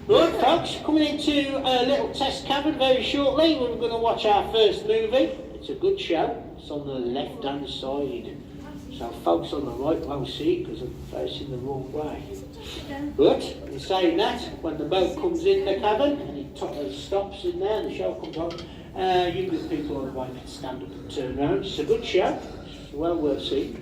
Right, folks, coming into a little test cavern very shortly. We're going to watch our first movie. It's a good show. It's on the left-hand side. So folks on the right won't see it because I'm facing the wrong way. But in saying that, when the boat comes in the cavern and it stops in there and the show comes on, you good people on the right can stand up and turn around. It's a good show. It's well worth seeing.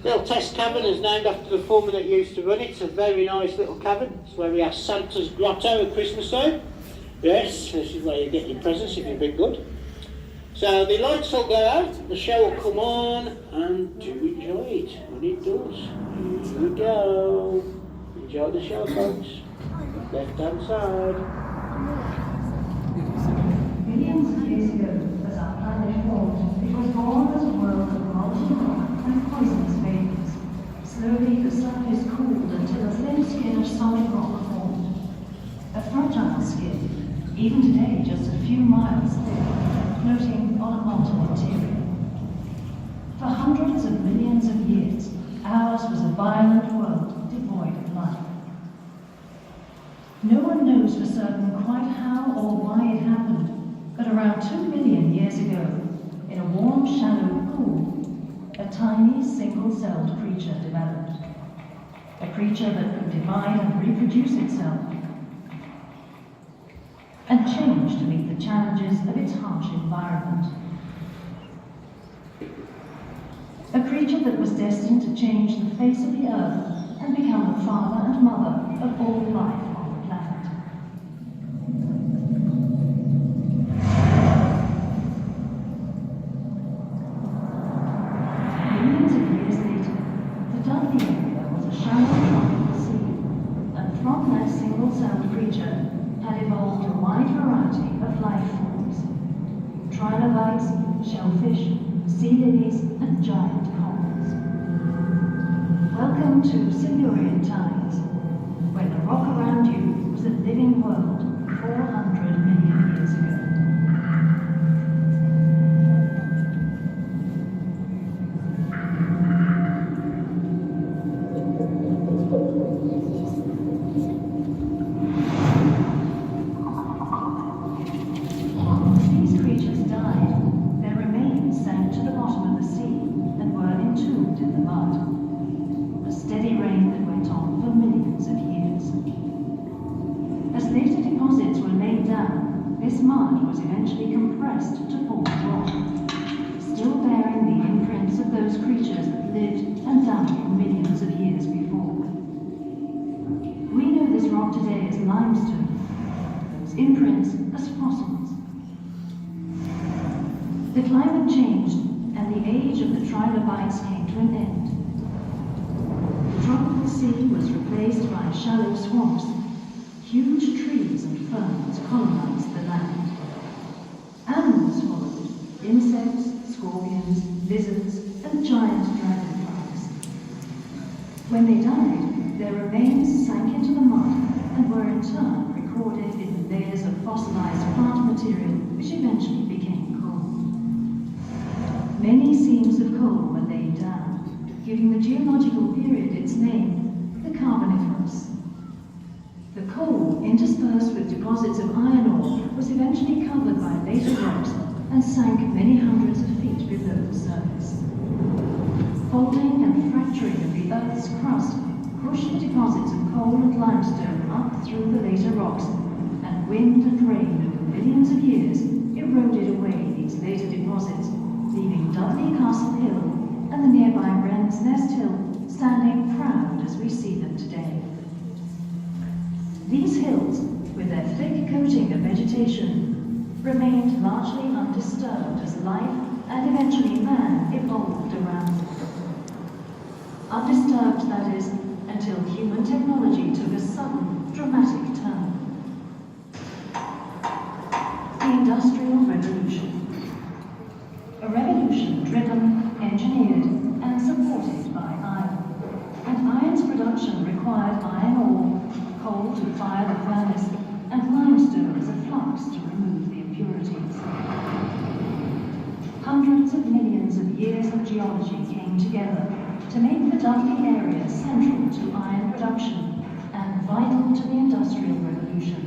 Little test cavern is named after the foreman that used to run it. It's a very nice little cavern. It's where we have Santa's grotto at Christmas time. Yes, this is where you get your presents if you've been good. So the lights will go out, the show will come on, and do enjoy it when it does. Here we go. Enjoy the show, folks. Left hand side. Millions of years ago, as our planet formed, it was born as a world of molten rock and poisonous vapors. Slowly, the surface cooled until a thin skin of solid rock formed. A fragile skin, even today just a few miles thick, floating on a molten material. For hundreds of millions of years, ours was a violent world devoid of life. No one knows for certain quite how or why it happened, but around 2 billion years ago, in a warm, shallow pool, a tiny, single-celled creature developed. A creature that could divide and reproduce itself, and change to meet the challenges of its harsh environment. A creature that was destined to change the face of the earth and become the father and mother of all life on the planet. Millions of years later, the Dudley area was a shallow tropical sea, and from that single-celled creature had evolved a wide variety of life forms. Trilobites, shellfish, sea lilies, and giant corals. Welcome to Silurian times, when the rock around you was a living world 400 million years ago. This mud was eventually compressed to form rock, still bearing the imprints of those creatures that lived and died millions of years before. We know this rock today as limestone, those imprints as fossils. The climate changed, and the age of the trilobites came to an end. The tropical sea was replaced by shallow swamps. Huge trees and ferns colonized the land. Animals followed: insects, scorpions, lizards, and giant dragonflies. When they died, their remains sank into the mud and were in turn recorded in the layers of fossilized plant material, which eventually became coal. Many seams of coal were laid down, giving the geological period its name, the Carboniferous. The coal, interspersed with deposits of iron ore, was eventually covered by later rocks and sank many hundreds of feet below the surface. Folding and fracturing of the Earth's crust pushed deposits of coal and limestone up through the later rocks, and wind and rain over millions of years eroded away these later deposits, leaving Dudley Castle Hill and the nearby Wren's Nest Hill standing proud as we see them today. These hills, with their thick coating of vegetation, remained largely undisturbed as life and eventually man evolved around them. Undisturbed, that is, until human technology took a sudden, dramatic turn. The Industrial Revolution. A revolution driven, engineered, and supported by iron. And iron's production required iron ore, coal to fire the furnace, and limestone as a flux to remove the impurities. Hundreds of millions of years of geology came together to make the Dudley area central to iron production and vital to the Industrial Revolution.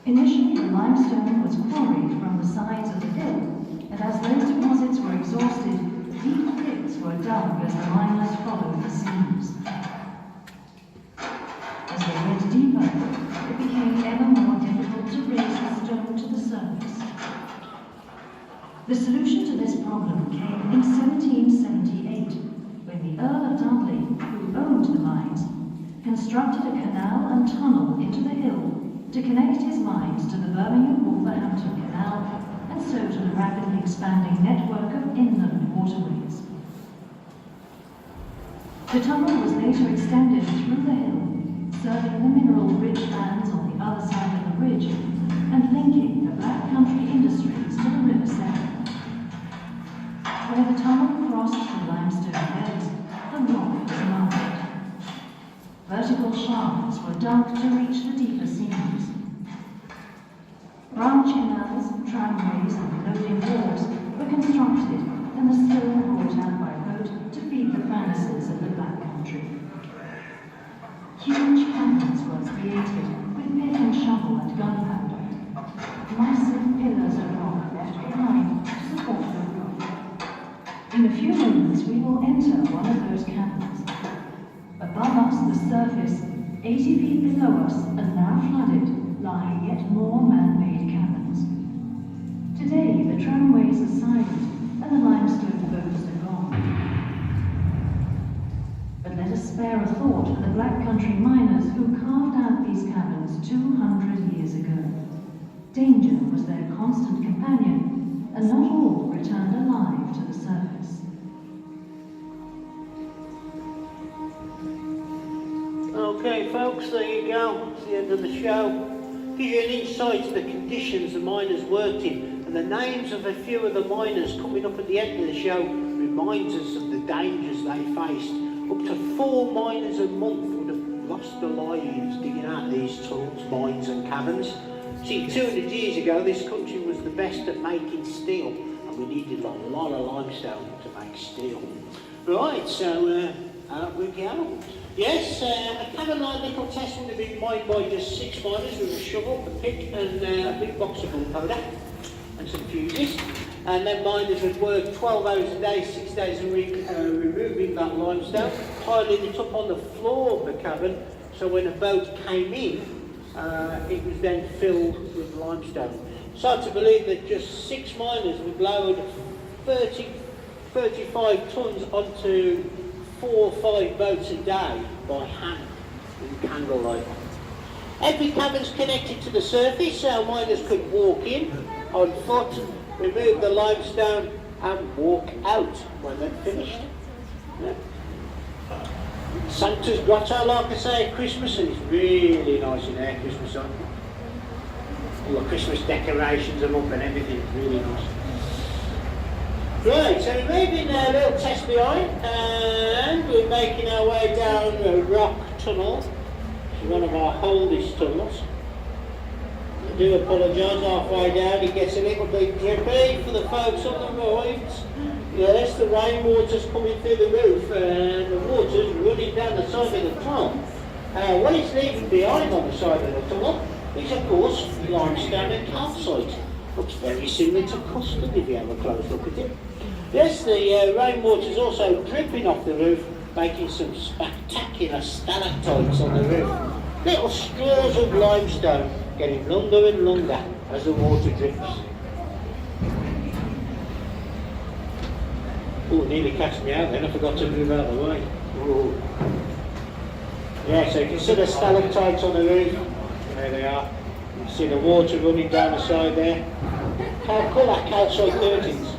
Initially, the limestone was quarried from the sides of the hill, and as those deposits were exhausted, deep pits were dug as the miners followed the seams. As they went deeper, it became ever more difficult to raise the stone to the surface. The solution to this problem came in 1778, when the Earl of Dudley, who owned the mines, constructed a canal and tunnel into the hill to connect his mines to the Birmingham-Wolverhampton Canal and so to the rapidly expanding network of inland waterways. The tunnel was later extended through the hill, serving the mineral-rich lands on the other side of the ridge and linking the Black Country industries to the River Severn. Where the tunnel crossed the limestone beds, the rock was mined. Vertical shafts were dug to reach the deeper seams. Branch canals, tramways, and loading wharves were constructed, and the stone brought out by boat to feed the furnaces of the Black Country. Huge caverns were created with pick and shovel and gunpowder. Massive pillars of rock left behind to support the roof. In a few moments, we will enter one of those caverns. Above us, the surface, 80 feet below us, and now flooded, lie yet more man-made caverns. Today, the tramways are silent, and the limestone boats are gone. But let us spare a thought for the Black Country miners who carved out these caverns 200 years ago. Danger was their constant companion, and not all returned alive to the surface. Okay folks, there you go, it's the end of the show. Gives you an insight to the conditions the miners worked in, and the names of a few of the miners coming up at the end of the show reminds us of the dangers they faced. Up to 4 miners a month would have lost their lives digging out these tunnels, mines and caverns. See, 200 years ago this country was the best at making steel, and we needed a lot of limestone to make steel. Right, so out we go. Yes, a cavern-like little test would have been mined by just 6 miners with a shovel, a pick and a big box of gunpowder and some fuses. And then miners would work 12 hours a day, 6 days a week, removing that limestone, piling it up on the floor of the cavern, so when a boat came in, it was then filled with limestone. So to believe that just 6 miners would load 35 tons onto 4 or 5 boats a day by hand in candlelight. Every cavern's connected to the surface, so miners could walk in on foot, remove the limestone and walk out when they're finished. Yeah. Santa's grotto, like I say, at Christmas, and it's really nice in there, Christmas on. All the Christmas decorations are up and everything, it's really nice. Right, so we're moving a little test behind, and we're making our way down a rock tunnel. It's one of our oldest tunnels. I do apologise, halfway down it gets a little bit drippy for the folks on the right. Yes, the rainwater's coming through the roof and the water's running down the side of the tunnel. What it's leaving behind on the side of the tunnel is, of course, limestone and calcite. Looks very similar to custard if you have a close look at it. Yes, the rainwater's also dripping off the roof, making some spectacular stalactites on the roof. Little straws of limestone getting longer and longer as the water drips. Oh, nearly catch me out then, I forgot to move out of the way. Ooh. Yeah, so you can see the stalactites on the roof. There they are. You can see the water running down the side there. How cool that calcite curtains.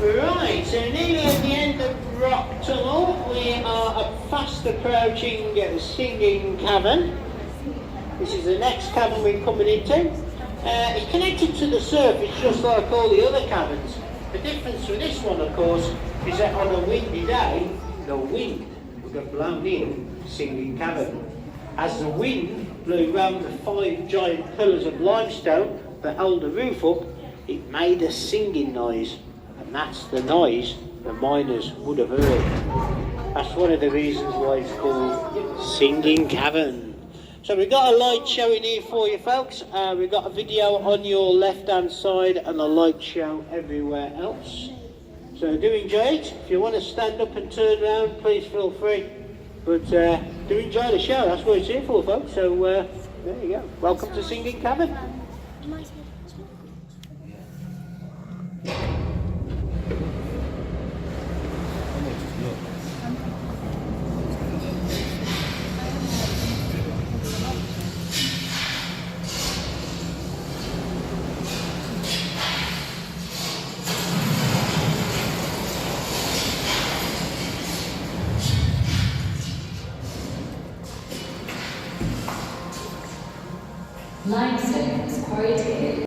Right, so nearly at the end of Rock Tunnel, we are fast approaching Singing Cavern. This is the next cavern we're coming into. It's connected to the surface just like all the other caverns. The difference with this one, of course, is that on a windy day, the wind would have blown in Singing Cavern. As the wind blew round the 5 giant pillars of limestone that held the roof up, it made a singing noise. And that's the noise the miners would have heard. That's one of the reasons why it's called Singing Cavern. So we've got a light showing here for you folks. We've got a video on your left hand side and a light show everywhere else. So do enjoy it. If you want to stand up and turn around, please feel free. But do enjoy the show, that's what it's here for folks. So there you go. Welcome to Singing Cavern.